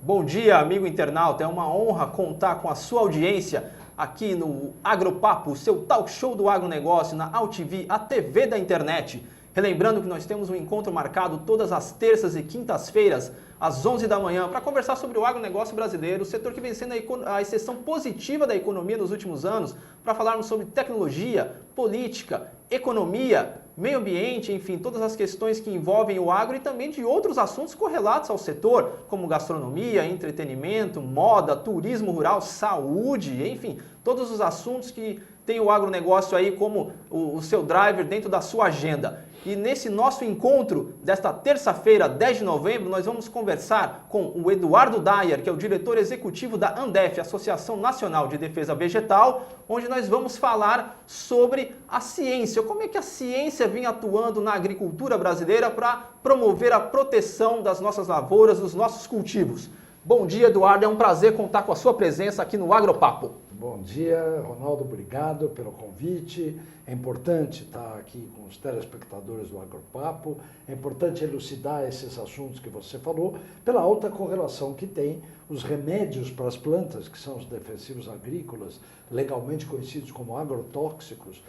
Bom dia, amigo internauta. É uma honra contar com a sua audiência aqui no Agropapo, o seu talk show do agronegócio na AltV, a TV da internet. Relembrando que nós temos um encontro marcado todas as terças e quintas-feiras, às 11 da manhã, para conversar sobre o agronegócio brasileiro, o setor que vem sendo a exceção positiva da economia nos últimos anos, para falarmos sobre tecnologia, política, economia, meio ambiente, enfim, todas as questões que envolvem o agro e também de outros assuntos correlatos ao setor, como gastronomia, entretenimento, moda, turismo rural, saúde, enfim, todos os assuntos que tem o agronegócio aí como o seu driver dentro da sua agenda. E nesse nosso encontro desta terça-feira, 10 de novembro, nós vamos conversar com o Eduardo Dyer, que é o diretor executivo da ANDEF, Associação Nacional de Defesa Vegetal, onde nós vamos falar sobre a ciência, como é que a ciência vem atuando na agricultura brasileira para promover a proteção das nossas lavouras, dos nossos cultivos. Bom dia, Eduardo, é um prazer contar com a sua presença aqui no Agropapo. Bom dia, Ronaldo, obrigado pelo convite. É importante estar aqui com os telespectadores do Agropapo, é importante elucidar esses assuntos que você falou, pela alta correlação que tem os remédios para as plantas, que são os defensivos agrícolas, legalmente conhecidos como agrotóxicos,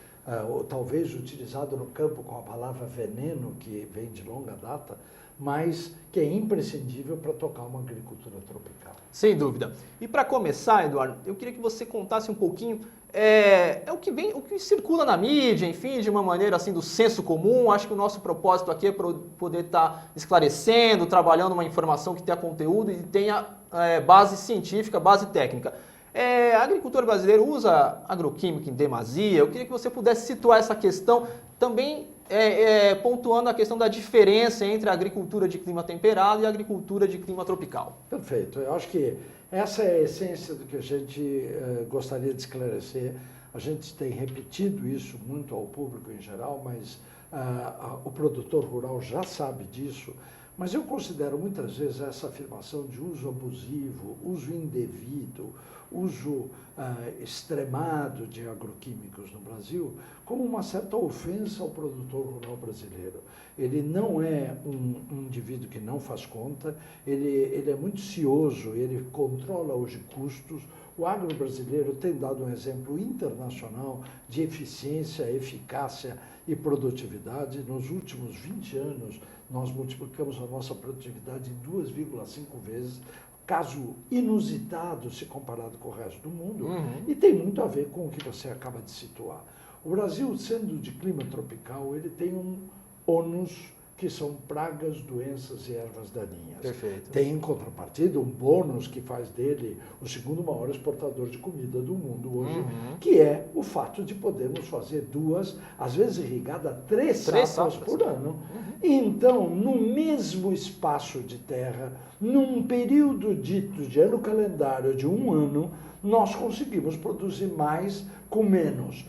ou talvez utilizado no campo com a palavra veneno, que vem de longa data, mas que é imprescindível para tocar uma agricultura tropical. Sem dúvida. E para começar, Eduardo, eu queria que você contasse um pouquinho o que circula na mídia, enfim, de uma maneira assim do senso comum. Acho que o nosso propósito aqui é poder estar esclarecendo, trabalhando uma informação que tenha conteúdo e tenha base científica, base técnica. A agricultura brasileira usa agroquímica em demasia. Eu queria que você pudesse situar essa questão também pontuando a questão da diferença entre a agricultura de clima temperado e a agricultura de clima tropical. Perfeito. Eu acho que essa é a essência do que a gente gostaria de esclarecer. A gente tem repetido isso muito ao público em geral, mas o produtor rural já sabe disso. Mas eu considero muitas vezes essa afirmação de uso abusivo, uso indevido, uso extremado de agroquímicos no Brasil como uma certa ofensa ao produtor rural brasileiro. Ele não é um indivíduo que não faz conta, ele é muito cioso, ele controla hoje custos. O agro brasileiro tem dado um exemplo internacional de eficiência, eficácia e produtividade. Nos últimos 20 anos, nós multiplicamos a nossa produtividade em 2,5 vezes, caso inusitado se comparado com o resto do mundo, e tem muito a ver com o que você acaba de situar. O Brasil, sendo de clima tropical, ele tem um ônus que são pragas, doenças e ervas daninhas. Perfeito. Tem, em contrapartida, um bônus que faz dele o segundo maior exportador de comida do mundo hoje, que é o fato de podermos fazer 2, às vezes irrigada, 3 safras por ano. Então, no mesmo espaço de terra, num período dito de ano calendário de 1 ano, nós conseguimos produzir mais com menos.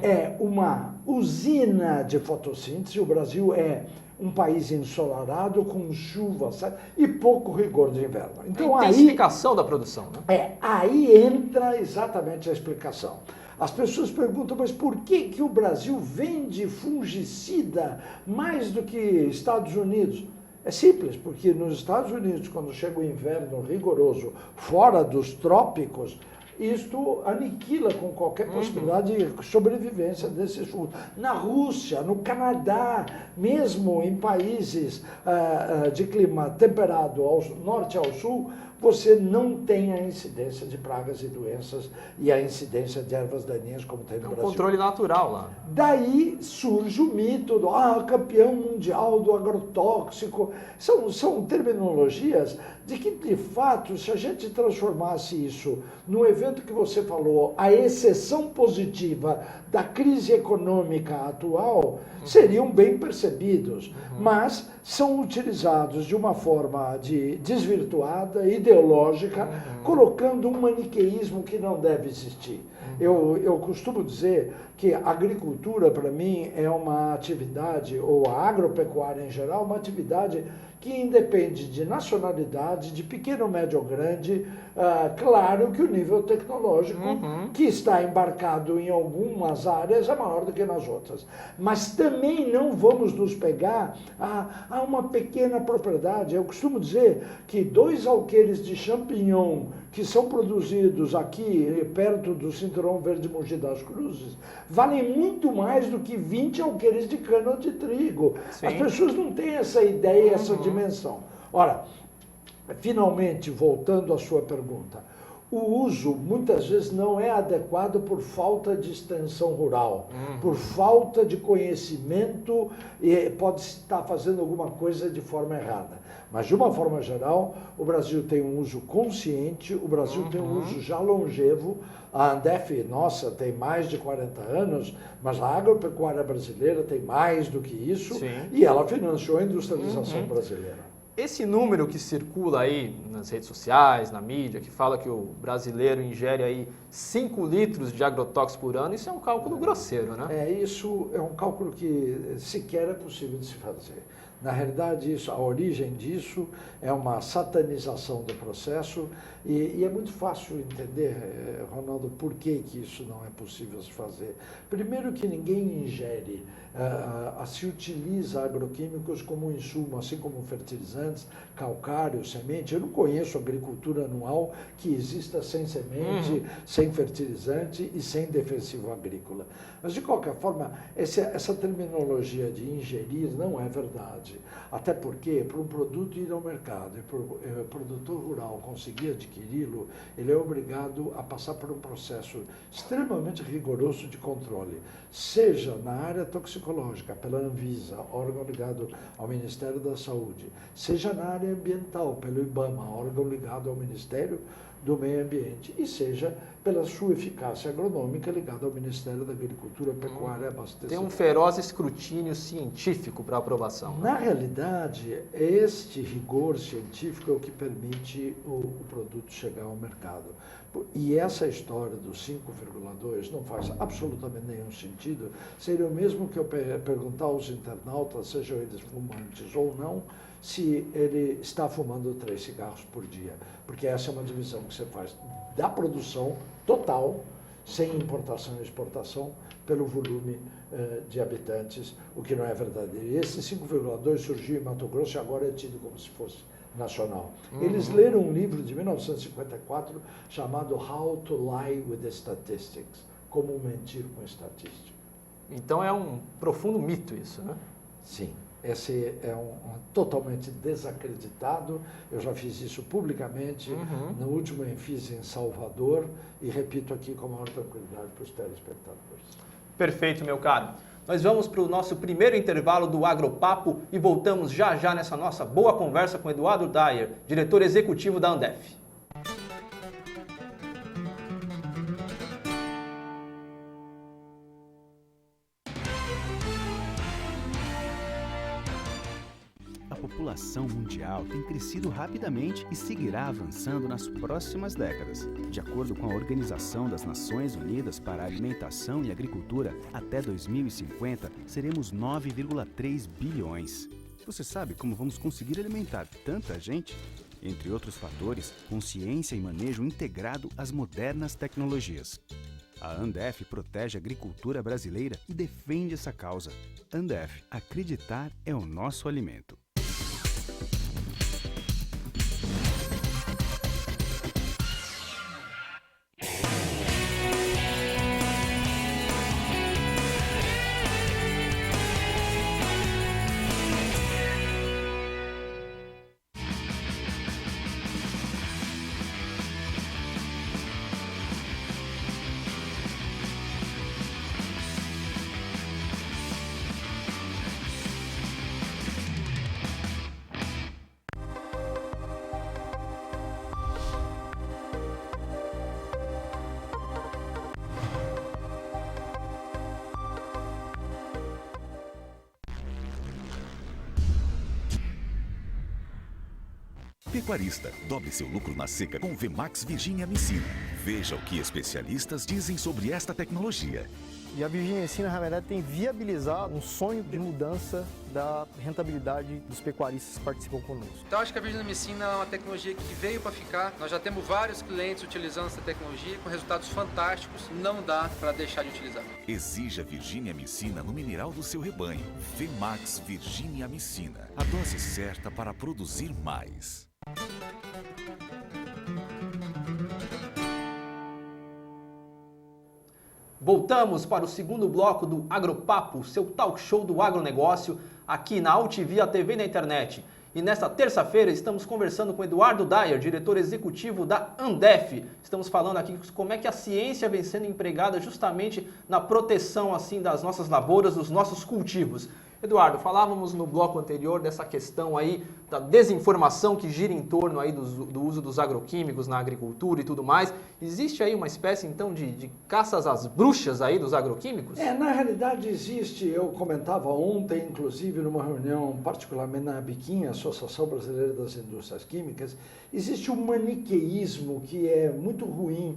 É uma usina de fotossíntese. O Brasil é um país ensolarado, com chuva e pouco rigor de inverno. Então, a intensificação da produção, né? Aí entra exatamente a explicação. As pessoas perguntam, mas por que o Brasil vende fungicida mais do que Estados Unidos? É simples, porque nos Estados Unidos, quando chega o inverno rigoroso, fora dos trópicos, isto aniquila com qualquer possibilidade de sobrevivência desses fundos. Na Rússia, no Canadá, mesmo em países de clima temperado ao norte e ao sul, você não tem a incidência de pragas e doenças e a incidência de ervas daninhas como tem no Brasil. É um controle natural lá. Daí surge o mito do campeão mundial do agrotóxico. São terminologias de que, de fato, se a gente transformasse isso no evento que você falou, a exceção positiva da crise econômica atual, seriam bem percebidos, mas são utilizados de uma forma desvirtuada, ideológica, colocando um maniqueísmo que não deve existir. Eu costumo dizer que a agricultura, para mim, é uma atividade, ou a agropecuária em geral, uma atividade que independe de nacionalidade, de pequeno, médio ou grande. Claro que o nível tecnológico que está embarcado em algumas áreas é maior do que nas outras. Mas também não vamos nos pegar a uma pequena propriedade. Eu costumo dizer que 2 alqueires de champignon que são produzidos aqui perto do Cinturão Verde Mogi das Cruzes valem muito mais do que 20 alqueires de cana ou de trigo. Sim. As pessoas não têm essa ideia, essa dimensão. Ora, finalmente, voltando à sua pergunta, o uso muitas vezes não é adequado por falta de extensão rural, por falta de conhecimento, e pode estar fazendo alguma coisa de forma errada. Mas, de uma forma geral, o Brasil tem um uso consciente, o Brasil tem um uso já longevo. A Andef, nossa, tem mais de 40 anos, mas a agropecuária brasileira tem mais do que isso. Sim. E ela financiou a industrialização brasileira. Esse número que circula aí nas redes sociais, na mídia, que fala que o brasileiro ingere aí 5 litros de agrotóxico por ano, isso é um cálculo grosseiro, né? Isso é um cálculo que sequer é possível de se fazer. Na realidade, a origem disso é uma satanização do processo e é muito fácil entender, Ronaldo, por que isso não é possível se fazer. Primeiro que ninguém ingere, se utiliza agroquímicos como insumo, assim como fertilizantes, calcário, semente. Eu não conheço agricultura anual que exista sem semente, sem fertilizante e sem defensivo agrícola. Mas, de qualquer forma, essa terminologia de ingerir não é verdade. Até porque, para um produto ir ao mercado e para o produtor rural conseguir adquiri-lo, ele é obrigado a passar por um processo extremamente rigoroso de controle, seja na área toxicológica, pela Anvisa, órgão ligado ao Ministério da Saúde, seja na área ambiental, pelo IBAMA, órgão ligado ao Ministério do Meio Ambiente, e seja pela sua eficácia agronômica ligada ao Ministério da Agricultura, Pecuária e Abastecimento. Tem um feroz escrutínio científico para aprovação. Na realidade, este rigor científico é o que permite o produto chegar ao mercado. E essa história dos 5,2 não faz absolutamente nenhum sentido. Seria o mesmo que eu perguntar aos internautas, sejam eles fumantes ou não, se ele está fumando 3 cigarros por dia. Porque essa é uma divisão que você faz da produção total, sem importação e exportação, pelo volume de habitantes, o que não é verdadeiro. E esse 5,2 surgiu em Mato Grosso e agora é tido como se fosse nacional. Eles leram um livro de 1954 chamado How to Lie with the Statistics, Como Mentir com Estatística. Então é um profundo mito isso, né? Sim. Esse é totalmente desacreditado. Eu já fiz isso publicamente no último Enfis em Salvador e repito aqui com a maior tranquilidade para os telespectadores. Perfeito, meu caro. Nós vamos para o nosso primeiro intervalo do Agropapo e voltamos já já nessa nossa boa conversa com Eduardo Dyer, diretor executivo da Andef. A população mundial tem crescido rapidamente e seguirá avançando nas próximas décadas. De acordo com a Organização das Nações Unidas para a Alimentação e Agricultura, até 2050 seremos 9,3 bilhões. Você sabe como vamos conseguir alimentar tanta gente? Entre outros fatores, consciência e manejo integrado às modernas tecnologias. A Andef protege a agricultura brasileira e defende essa causa. Andef, acreditar é o nosso alimento. Pecuarista, dobre seu lucro na seca com Vemax Virginia Amicina. Veja o que especialistas dizem sobre esta tecnologia. E a Virginia Amicina, na verdade, tem viabilizado um sonho de mudança da rentabilidade dos pecuaristas que participam conosco. Então, acho que a Virginia Amicina é uma tecnologia que veio para ficar. Nós já temos vários clientes utilizando essa tecnologia com resultados fantásticos. Não dá para deixar de utilizar. Exija Virginia Amicina no mineral do seu rebanho. Vemax Virginia Amicina. A dose certa para produzir mais. Voltamos para o segundo bloco do Agropapo, seu talk show do agronegócio, aqui na AltV, a TV na internet. E nesta terça-feira estamos conversando com Eduardo Dyer, diretor executivo da Andef. Estamos falando aqui como é que a ciência vem sendo empregada justamente na proteção assim das nossas lavouras, dos nossos cultivos. Eduardo, falávamos no bloco anterior dessa questão aí da desinformação que gira em torno aí do uso dos agroquímicos na agricultura e tudo mais. Existe aí uma espécie, então, de caças às bruxas aí dos agroquímicos? Na realidade existe, eu comentava ontem, inclusive numa reunião, particularmente na ABIQUIM, Associação Brasileira das Indústrias Químicas, existe um maniqueísmo que é muito ruim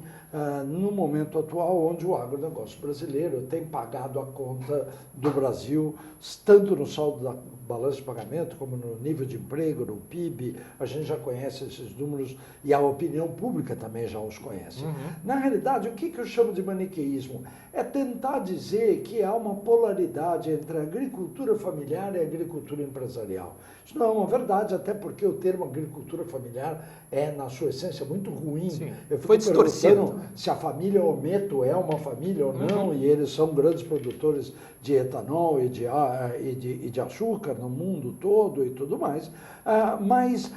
no momento atual, onde o agronegócio brasileiro tem pagado a conta do Brasil, tanto no saldo da balança de pagamento, como no nível de emprego, no PIB, a gente já conhece esses números e a opinião pública também já os conhece. Na realidade, o que eu chamo de maniqueísmo? É tentar dizer que há uma polaridade entre a agricultura familiar e a agricultura empresarial. Isso não é uma verdade, até porque o termo agricultura familiar é, na sua essência, muito ruim. Sim, eu fico foi distorcido se a família Ometo é uma família ou não, e eles são grandes produtores de etanol e de açúcar no mundo todo e tudo mais. Mas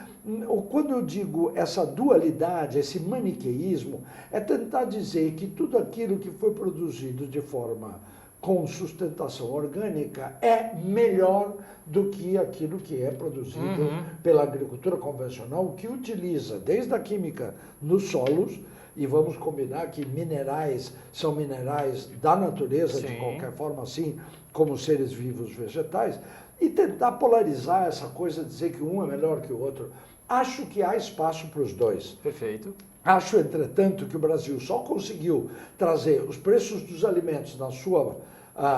quando eu digo essa dualidade, esse maniqueísmo, é tentar dizer que tudo aquilo que foi produzido de forma com sustentação orgânica é melhor do que aquilo que é produzido pela agricultura convencional, que utiliza desde a química nos solos, e vamos combinar que minerais são minerais da natureza, de qualquer forma, assim como seres vivos vegetais, e tentar polarizar essa coisa, dizer que um é melhor que o outro. Acho que há espaço para os dois. Perfeito. Acho, entretanto, que o Brasil só conseguiu trazer os preços dos alimentos na sua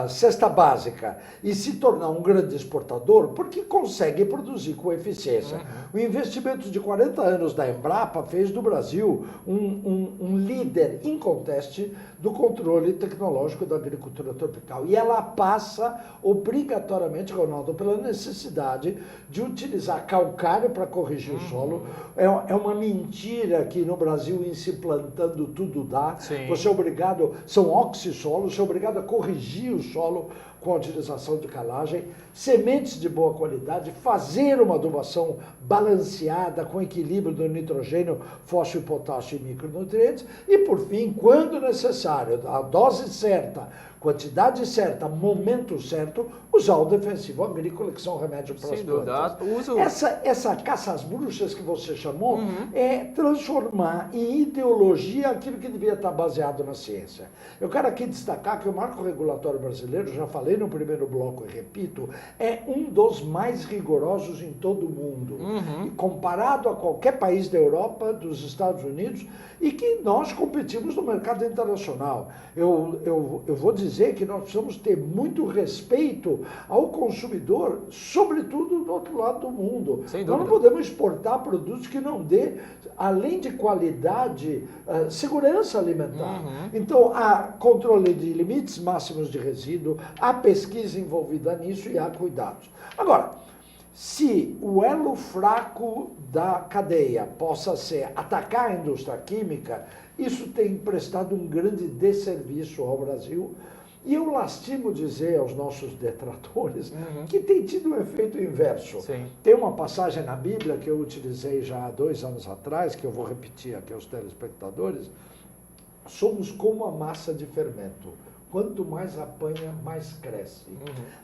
cesta básica e se tornar um grande exportador porque consegue produzir com eficiência. O investimento de 40 anos da Embrapa fez do Brasil um líder inconteste do controle tecnológico da agricultura tropical. E ela passa obrigatoriamente, Ronaldo, pela necessidade de utilizar calcário para corrigir o solo. É uma mentira que no Brasil, em se plantando, tudo dá. Você é obrigado, são oxissolos, você é obrigado a corrigir o solo com a utilização de calagem, sementes de boa qualidade, fazer uma adubação balanceada com equilíbrio do nitrogênio, fósforo, potássio e micronutrientes e, por fim, quando necessário, a dose certa, quantidade certa, momento certo, usar o defensivo agrícola, que são remédios para as plantas. Essa caça às bruxas que você chamou é transformar em ideologia aquilo que devia estar baseado na ciência. Eu quero aqui destacar que o marco regulatório brasileiro, já falei no primeiro bloco e repito, é um dos mais rigorosos em todo o mundo. E comparado a qualquer país da Europa, dos Estados Unidos, e que nós competimos no mercado internacional. Eu vou dizer que nós precisamos ter muito respeito ao consumidor, sobretudo do outro lado do mundo. Nós não podemos exportar produtos que não dê, além de qualidade, segurança alimentar. Então, há controle de limites máximos de resíduo, há pesquisa envolvida nisso e há cuidados. Agora, se o elo fraco da cadeia possa ser atacar a indústria química, isso tem prestado um grande desserviço ao Brasil. E eu lastimo dizer aos nossos detratores que tem tido um efeito inverso. Tem uma passagem na Bíblia que eu utilizei já há 2 anos atrás, que eu vou repetir aqui aos telespectadores. Somos como a massa de fermento. Quanto mais apanha, mais cresce.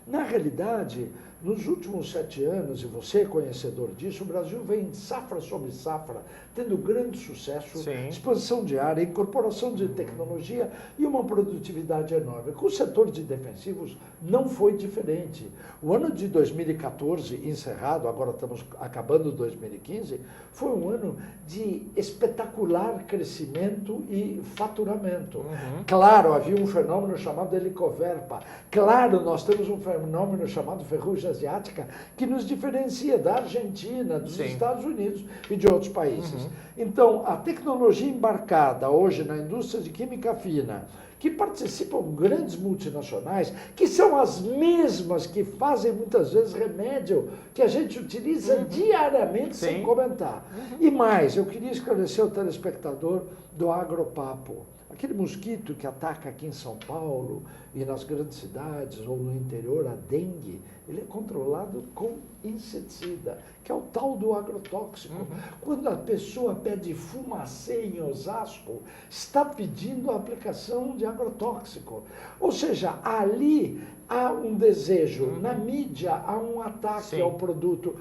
Na realidade, nos últimos 7 anos, e você é conhecedor disso, o Brasil vem safra sobre safra, tendo grande sucesso, expansão de área, incorporação de tecnologia e uma produtividade enorme. Com o setor de defensivos não foi diferente. O ano de 2014, encerrado, agora estamos acabando 2015, foi um ano de espetacular crescimento e faturamento. Claro, havia um fenômeno chamado Helicoverpa. Claro, nós temos um fenômeno chamado ferrugem asiática que nos diferencia da Argentina, dos Estados Unidos e de outros países. Então, a tecnologia embarcada hoje na indústria de química fina, que participam grandes multinacionais, que são as mesmas que fazem muitas vezes remédio que a gente utiliza diariamente sem comentar. E mais, eu queria esclarecer ao telespectador do Agropapo. Aquele mosquito que ataca aqui em São Paulo e nas grandes cidades ou no interior, a dengue, ele é controlado com inseticida, que é o tal do agrotóxico. Quando a pessoa pede fumacê em Osasco, está pedindo a aplicação de agrotóxico. Ou seja, ali há um desejo, na mídia há um ataque ao produto.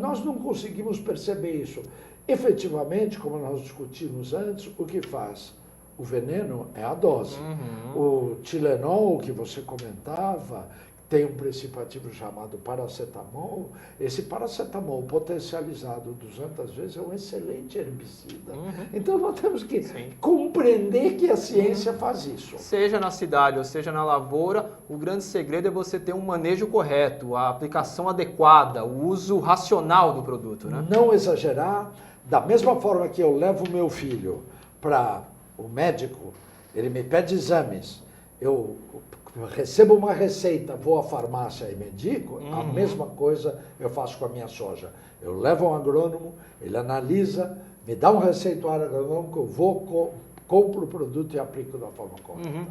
Nós não conseguimos perceber isso. Efetivamente, como nós discutimos antes, o que faz? O veneno é a dose. O Tilenol, que você comentava, tem um princípio ativo chamado paracetamol. Esse paracetamol potencializado 200 vezes é um excelente herbicida. Então nós temos que compreender que a ciência faz isso. Seja na cidade ou seja na lavoura, o grande segredo é você ter um manejo correto, a aplicação adequada, o uso racional do produto, né? Não exagerar. Da mesma forma que eu levo o meu filho para o médico, ele me pede exames, eu recebo uma receita, vou à farmácia e medico, a mesma coisa eu faço com a minha soja. Eu levo um agrônomo, ele analisa, me dá um receituário agronômico, eu vou, compro o produto e aplico da forma correta.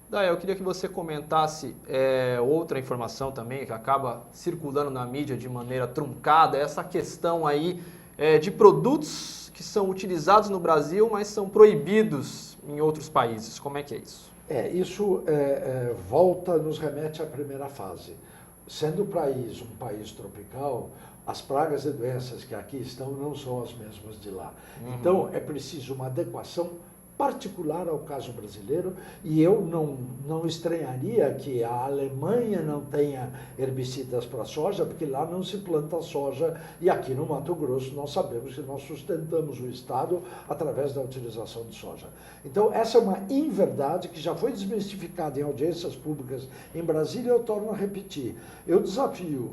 Daí, eu queria que você comentasse outra informação também que acaba circulando na mídia de maneira truncada, essa questão aí de produtos que são utilizados no Brasil, mas são proibidos em outros países. Como é que é isso? Isso nos remete à primeira fase. Sendo o país um país tropical, as pragas e doenças que aqui estão não são as mesmas de lá. Então, é preciso uma adequação particular ao caso brasileiro, e eu não estranharia que a Alemanha não tenha herbicidas para soja, porque lá não se planta soja, e aqui no Mato Grosso nós sabemos que nós sustentamos o Estado através da utilização de soja. Então, essa é uma inverdade que já foi desmistificada em audiências públicas em Brasília, e eu torno a repetir. Eu desafio,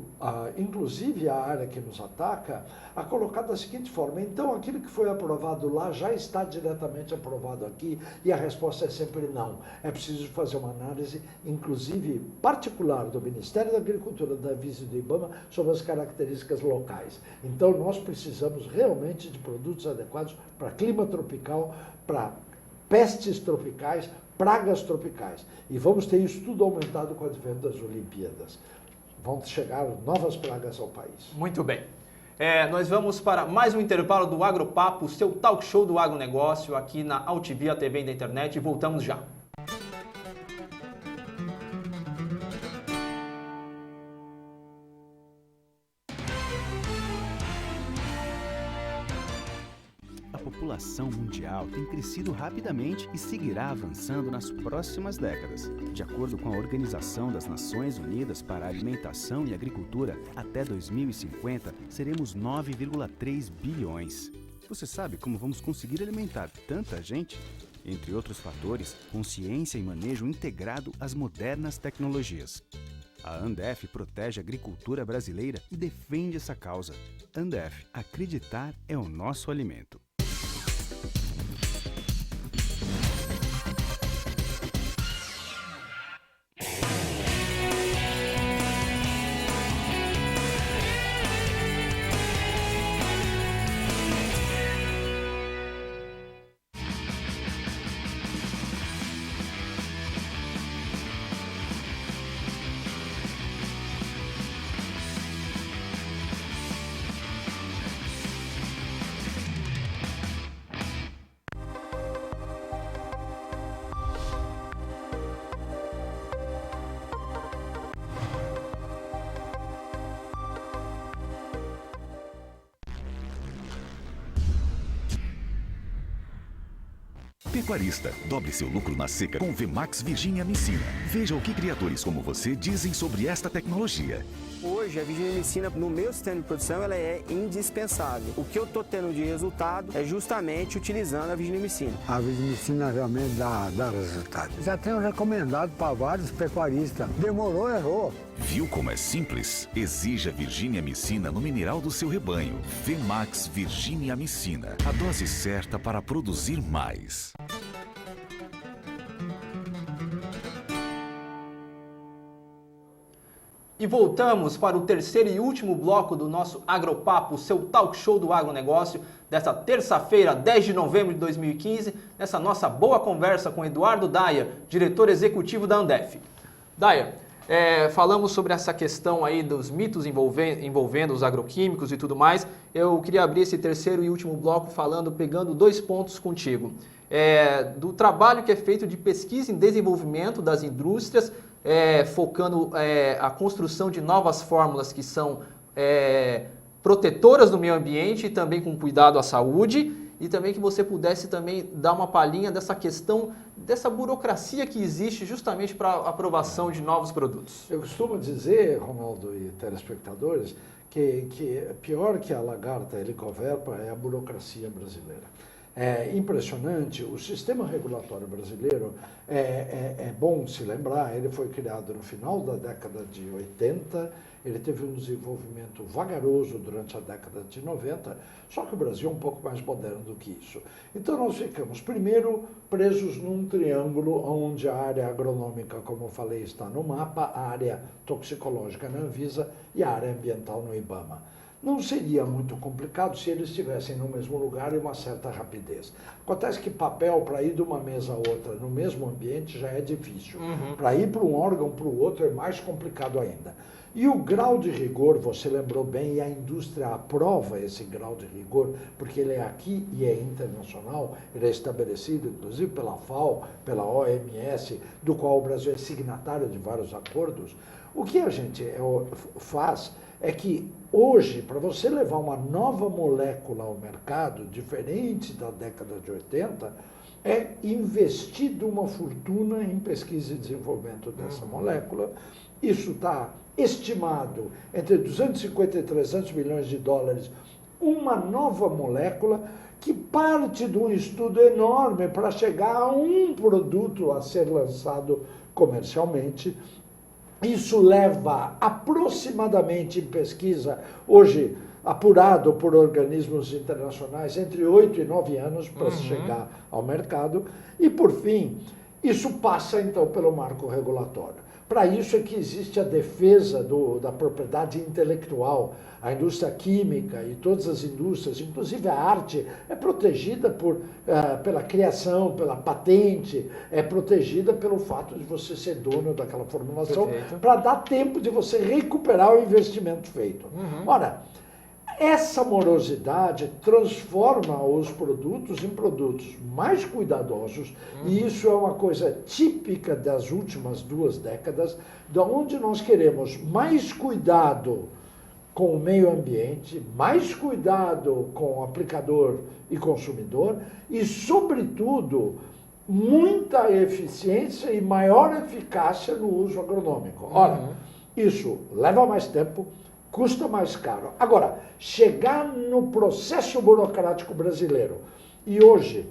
inclusive a área que nos ataca, a colocar da seguinte forma: então aquilo que foi aprovado lá já está diretamente aprovado aqui, e a resposta é sempre não. É preciso fazer uma análise, inclusive particular, do Ministério da Agricultura, da Anvisa e do IBAMA sobre as características locais. Então nós precisamos realmente de produtos adequados para clima tropical, para pestes tropicais, pragas tropicais. E vamos ter isso tudo aumentado com o advento das Olimpíadas. Vão chegar novas pragas ao país. Muito bem. Nós vamos para mais um intervalo do Agropapo, seu talk show do agronegócio, aqui na AltV, a TV da internet, e voltamos já. A população mundial tem crescido rapidamente e seguirá avançando nas próximas décadas. De acordo com a Organização das Nações Unidas para a Alimentação e Agricultura, até 2050 seremos 9,3 bilhões. Você sabe como vamos conseguir alimentar tanta gente? Entre outros fatores, consciência e manejo integrado às modernas tecnologias. A Andef protege a agricultura brasileira e defende essa causa. Andef, acreditar é o nosso alimento. Pecuarista, dobre seu lucro na seca com o VMAX Virginia Amicina. Veja o que criadores como você dizem sobre esta tecnologia. Hoje, a Virginia Amicina, no meu sistema de produção, ela é indispensável. O que eu estou tendo de resultado é justamente utilizando a Virginia Amicina. A Virginia Amicina realmente dá resultado. Já tenho recomendado para vários pecuaristas. Demorou, errou. Viu como é simples? Exija Virginia Amicina no mineral do seu rebanho. VMAX Virginia Amicina. A dose certa para produzir mais. E voltamos para o terceiro e último bloco do nosso Agropapo, seu talk show do agronegócio, desta terça-feira, 10 de novembro de 2015, nessa nossa boa conversa com Eduardo Daia, diretor executivo da Andef. Daia, falamos sobre essa questão aí dos mitos envolvendo os agroquímicos e tudo mais. Eu queria abrir esse terceiro e último bloco pegando 2 pontos contigo. Do trabalho que é feito de pesquisa e desenvolvimento das indústrias, focando a construção de novas fórmulas que são protetoras do meio ambiente e também com cuidado à saúde, e também que você pudesse também dar uma palhinha dessa questão, dessa burocracia que existe justamente para a aprovação de novos produtos. Eu costumo dizer, Ronaldo e telespectadores, que pior que a lagarta helicoverpa é a burocracia brasileira. É impressionante, o sistema regulatório brasileiro é bom se lembrar, ele foi criado no final da década de 80, ele teve um desenvolvimento vagaroso durante a década de 90, só que o Brasil é um pouco mais moderno do que isso. Então nós ficamos, primeiro, presos num triângulo onde a área agronômica, como eu falei, está no mapa, a área toxicológica na Anvisa e a área ambiental no IBAMA. Não seria muito complicado se eles estivessem no mesmo lugar e uma certa rapidez. Acontece que papel, para ir de uma mesa a outra no mesmo ambiente, já é difícil. Para ir para um órgão para o outro é mais complicado ainda. E o grau de rigor, você lembrou bem, e a indústria aprova esse grau de rigor, porque ele é aqui e é internacional, ele é estabelecido, inclusive, pela FAO, pela OMS, do qual o Brasil é signatário de vários acordos. O que a gente faz é que hoje, para você levar uma nova molécula ao mercado, diferente da década de 80, é investido uma fortuna em pesquisa e desenvolvimento dessa molécula. Isso está estimado entre 250 e 300 milhões de dólares, uma nova molécula que parte de um estudo enorme para chegar a um produto a ser lançado comercialmente. Isso leva aproximadamente em pesquisa, hoje apurado por organismos internacionais, entre 8 e 9 anos para se chegar ao mercado. E, por fim, isso passa, então, pelo marco regulatório. Para isso é que existe a defesa da propriedade intelectual. A indústria química e todas as indústrias, inclusive a arte, é protegida pela criação, pela patente, é protegida pelo fato de você ser dono daquela formulação, para dar tempo de você recuperar o investimento feito. Ora, essa morosidade transforma os produtos em produtos mais cuidadosos, e isso é uma coisa típica das últimas 2 décadas, de onde nós queremos mais cuidado com o meio ambiente, mais cuidado com o aplicador e consumidor e, sobretudo, muita eficiência e maior eficácia no uso agronômico. Ora, isso leva mais tempo, custa mais caro. Agora, chegar no processo burocrático brasileiro, e hoje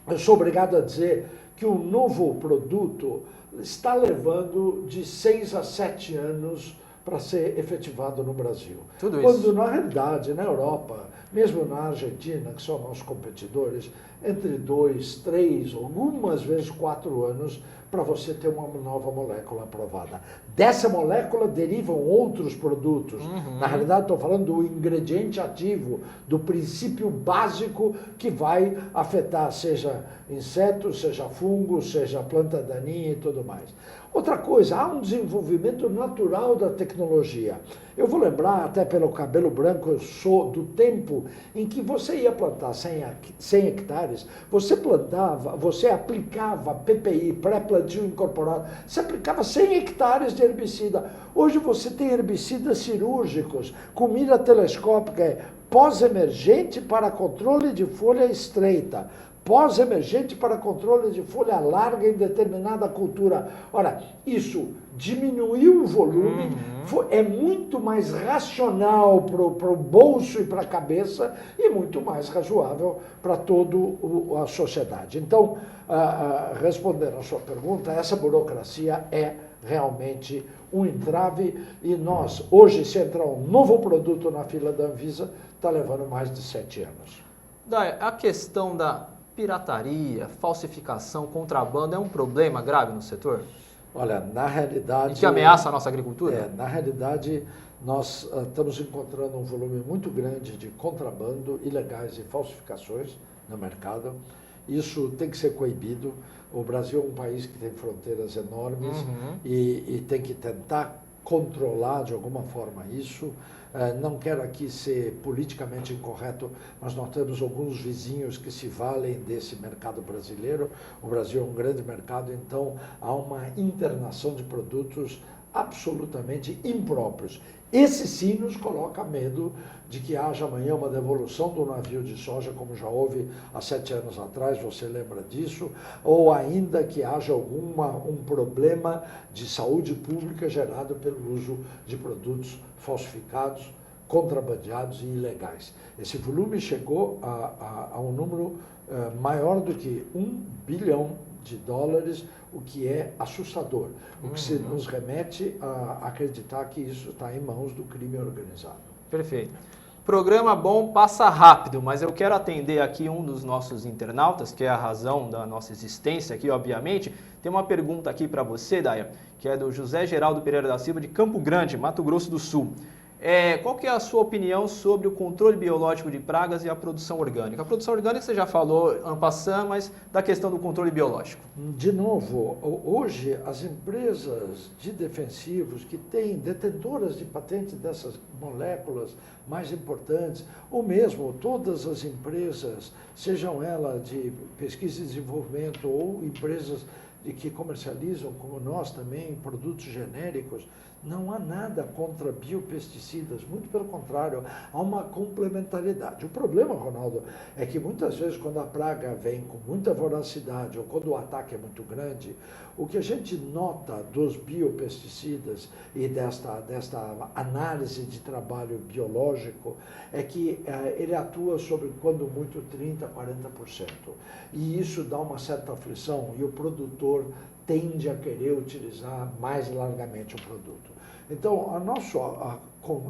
eu sou obrigado a dizer que um novo produto está levando de 6 a 7 anos para ser efetivado no Brasil. Tudo Quando, isso. na realidade, na Europa, mesmo na Argentina, que são nossos competidores, entre 2, 3, algumas vezes 4 anos para você ter uma nova molécula aprovada. Dessa molécula derivam outros produtos. Na realidade, estou falando do ingrediente ativo, do princípio básico que vai afetar, seja insetos, seja fungos, seja planta daninha e tudo mais. Outra coisa, há um desenvolvimento natural da tecnologia. Eu vou lembrar, até pelo cabelo branco, eu sou do tempo em que você ia plantar 100 hectares, você aplicava PPI, pré-plantio incorporado, você aplicava 100 hectares de herbicida. Hoje você tem herbicidas cirúrgicos, com mira telescópica, pós-emergente para controle de folha estreita, pós-emergente para controle de folha larga em determinada cultura. Ora, isso diminuiu o volume, é muito mais racional para o bolso e para a cabeça e muito mais razoável para toda a sociedade. Então, respondendo à sua pergunta, essa burocracia é realmente um entrave e nós, hoje, se entrar um novo produto na fila da Anvisa, está levando mais de 7 anos. A questão da pirataria, falsificação, contrabando é um problema grave no setor? Olha, na realidade... E que ameaça a nossa agricultura? Na realidade, nós estamos encontrando um volume muito grande de contrabando, ilegais e falsificações no mercado. Isso tem que ser coibido. O Brasil é um país que tem fronteiras enormes e tem que tentar controlar de alguma forma isso. Não quero aqui ser politicamente incorreto, mas nós temos alguns vizinhos que se valem desse mercado brasileiro. O Brasil é um grande mercado, então há uma internação de produtos absolutamente impróprios. Esse sim nos coloca medo de que haja amanhã uma devolução do navio de soja, como já houve há 7 anos atrás, você lembra disso, ou ainda que haja um problema de saúde pública gerado pelo uso de produtos falsificados, contrabandeados e ilegais. Esse volume chegou a um número maior do que $1 bilhão, o que é assustador, o que nos remete a acreditar que isso está em mãos do crime organizado. Perfeito. Programa bom passa rápido, mas eu quero atender aqui um dos nossos internautas, que é a razão da nossa existência aqui, obviamente. Tem uma pergunta aqui para você, Daia, que é do José Geraldo Pereira da Silva, de Campo Grande, Mato Grosso do Sul. Qual que é a sua opinião sobre o controle biológico de pragas e a produção orgânica? A produção orgânica você já falou, en passant, mas da questão do controle biológico. De novo, hoje as empresas de defensivos que têm detentoras de patente dessas moléculas mais importantes, ou mesmo todas as empresas, sejam elas de pesquisa e desenvolvimento ou empresas que comercializam, como nós também, produtos genéricos, não há nada contra biopesticidas, muito pelo contrário, há uma complementariedade. O problema, Ronaldo, é que muitas vezes quando a praga vem com muita voracidade ou quando o ataque é muito grande, o que a gente nota dos biopesticidas e desta análise de trabalho biológico é que ele atua sobre, quando muito, 30%, 40%. E isso dá uma certa aflição e o produtor tende a querer utilizar mais largamente o produto. Então, o nosso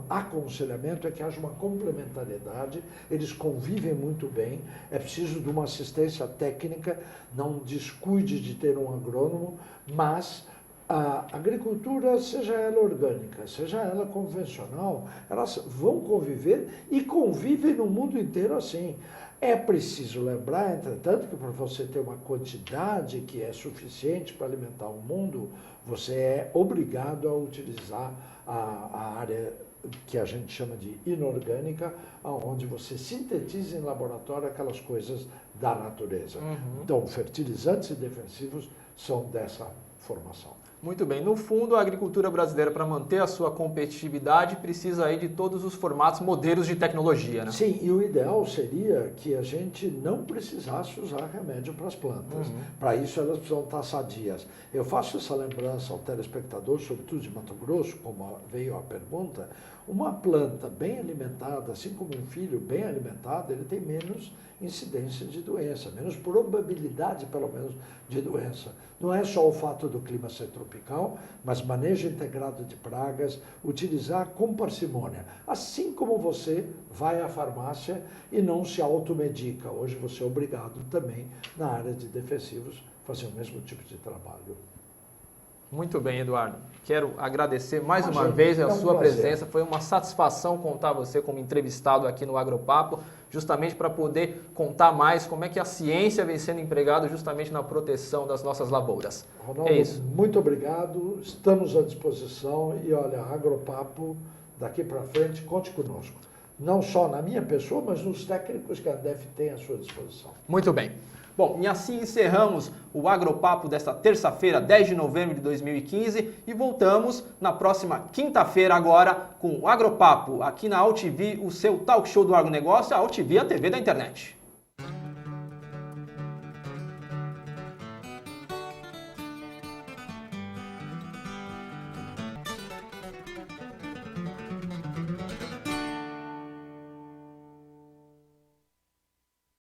aconselhamento é que haja uma complementariedade, eles convivem muito bem, é preciso de uma assistência técnica, não descuide de ter um agrônomo, mas a agricultura, seja ela orgânica, seja ela convencional, elas vão conviver e convivem no mundo inteiro assim. É preciso lembrar, entretanto, que para você ter uma quantidade que é suficiente para alimentar o mundo, você é obrigado a utilizar a área que a gente chama de inorgânica, onde você sintetiza em laboratório aquelas coisas da natureza. Então, fertilizantes e defensivos são dessa formação. Muito bem. No fundo, a agricultura brasileira, para manter a sua competitividade, precisa aí de todos os formatos, modelos de tecnologia, né? Sim, e o ideal seria que a gente não precisasse usar remédio para as plantas. Para isso, elas precisam estar sadias. Eu faço essa lembrança ao telespectador, sobretudo de Mato Grosso, como veio a pergunta. Uma planta bem alimentada, assim como um filho bem alimentado, ele tem menos incidência de doença, menos probabilidade, pelo menos, de doença. Não é só o fato do clima ser tropical, mas manejo integrado de pragas, utilizar com parcimônia. Assim como você vai à farmácia e não se automedica. Hoje você é obrigado também, na área de defensivos, fazer o mesmo tipo de trabalho. Muito bem, Eduardo. Quero agradecer mais uma vez a sua presença. Foi uma satisfação contar você como entrevistado aqui no Agropapo, justamente para poder contar mais como é que a ciência vem sendo empregada justamente na proteção das nossas lavouras. Ronaldo, muito obrigado. Estamos à disposição e, olha, Agropapo, daqui para frente, conte conosco. Não só na minha pessoa, mas nos técnicos que a DEF tem à sua disposição. Muito bem. Bom, e assim encerramos o Agropapo desta terça-feira, 10 de novembro de 2015 e voltamos na próxima quinta-feira agora com o Agropapo aqui na AltV, o seu talk show do agronegócio, a AltV, a TV da internet.